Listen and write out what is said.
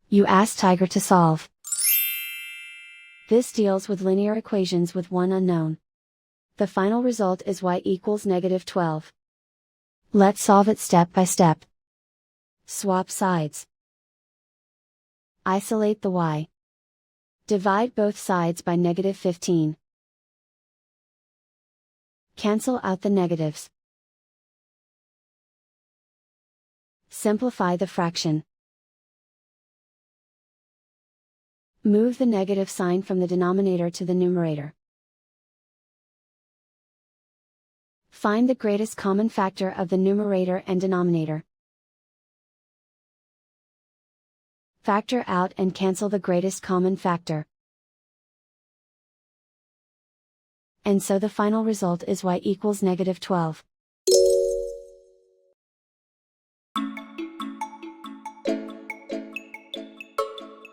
You ask Tiger to solve. This deals with linear equations with one unknown. The final result is y equals -12. Let's solve it step by step. Swap sides. Isolate the y. Divide both sides by -15. Cancel out the negatives. Simplify the fraction. Move the negative sign from the denominator to the numerator. Find the greatest common factor of the numerator and denominator. Factor out and cancel the greatest common factor. And so the final result is y equals -12.